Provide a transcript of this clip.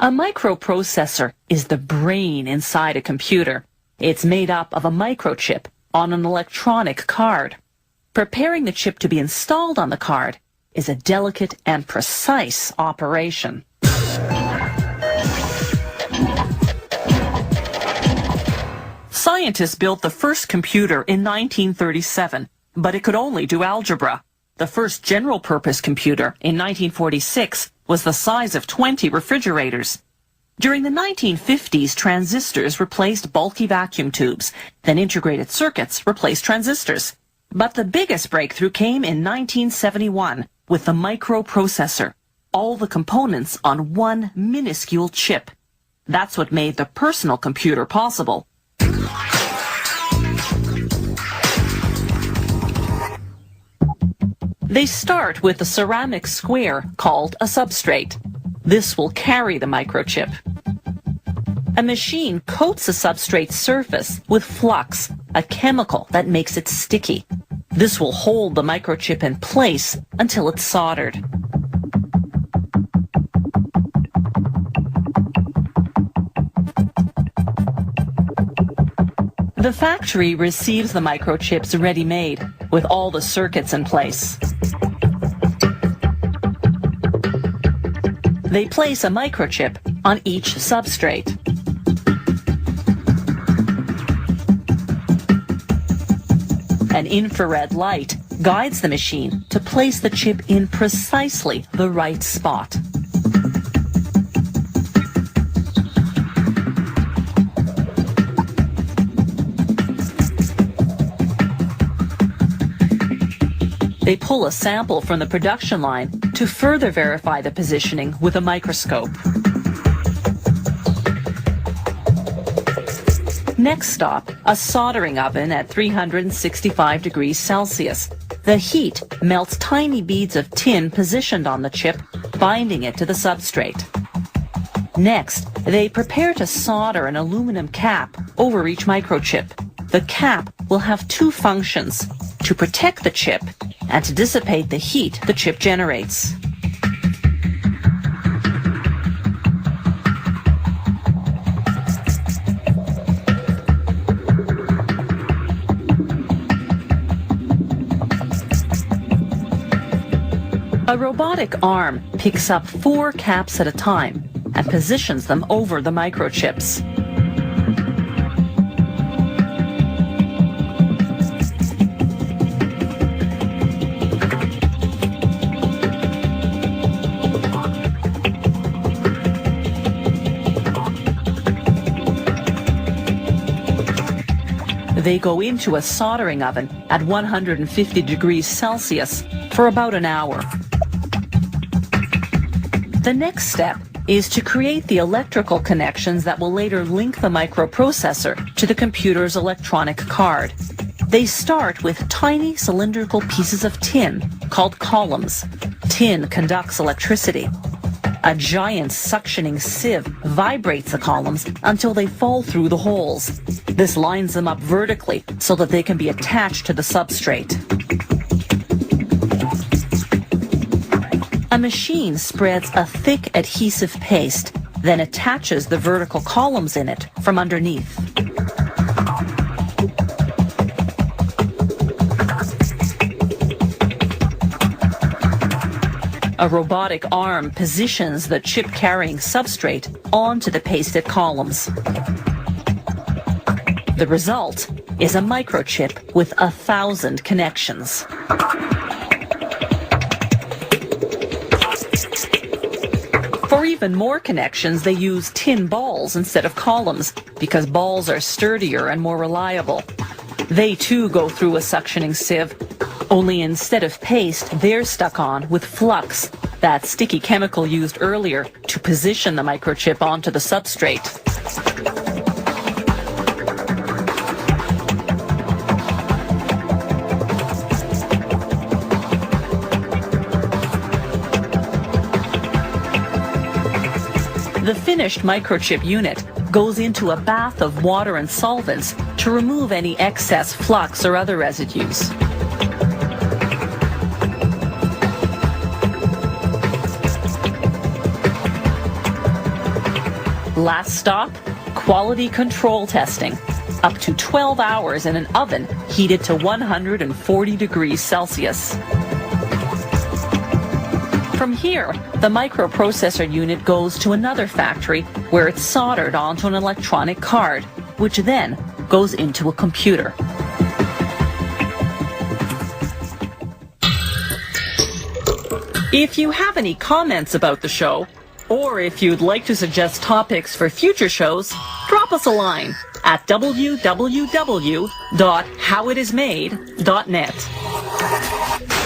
A microprocessor is the brain inside a computer. It's made up of a microchip on an electronic card. Preparing the chip to be installed on the card is a delicate and precise operation. Scientists built the first computer in 1937, but it could only do algebra. The first general-purpose computer in 1946 was the size of 20 refrigerators. During the 1950s, transistors replaced bulky vacuum tubes. Then integrated circuits replaced transistors. But the biggest breakthrough came in 1971 with the microprocessor. All the components on one minuscule chip. That's what made the personal computer possible. They start with a ceramic square called a substrate. This will carry the microchip. A machine coats the substrate surface with flux, a chemical that makes it sticky. This will hold the microchip in place until it's soldered. The factory receives the microchips ready-made, with all the circuits in place. They place a microchip on each substrate. An infrared light guides the machine to place the chip in precisely the right spot. They pull a sample from the production line to further verify the positioning with a microscope. Next stop, a soldering oven at 365 degrees Celsius. The heat melts tiny beads of tin positioned on the chip, binding it to the substrate. Next, they prepare to solder an aluminum cap over each microchip. The cap will have two functions: to protect the chip and to dissipate the heat the chip generates. A robotic arm picks up 4 caps at a time and positions them over the microchips. They go into a soldering oven at 150 degrees Celsius for about an hour. The next step is to create the electrical connections that will later link the microprocessor to the computer's electronic card. They start with tiny cylindrical pieces of tin called columns. Tin conducts electricity. A giant suctioning sieve vibrates the columns until they fall through the holes. This lines them up vertically so that they can be attached to the substrate. A machine spreads a thick adhesive paste, then attaches the vertical columns in it from underneath. A robotic arm positions the chip-carrying substrate onto the pasted columns. The result is a microchip with 1,000 connections. For even more connections, they use tin balls instead of columns because balls are sturdier and more reliable. They too go through a suctioning sieve, only instead of paste, they're stuck on with flux, that sticky chemical used earlier to position the microchip onto the substrate. The finished microchip unit goes into a bath of water and solvents to remove any excess flux or other residues. Last stop, quality control testing. Up to 12 hours in an oven heated to 140 degrees Celsius. From here, the microprocessor unit goes to another factory where it's soldered onto an electronic card, which then goes into a computer. If you have any comments about the show, or if you'd like to suggest topics for future shows, drop us a line at www.howitismade.net.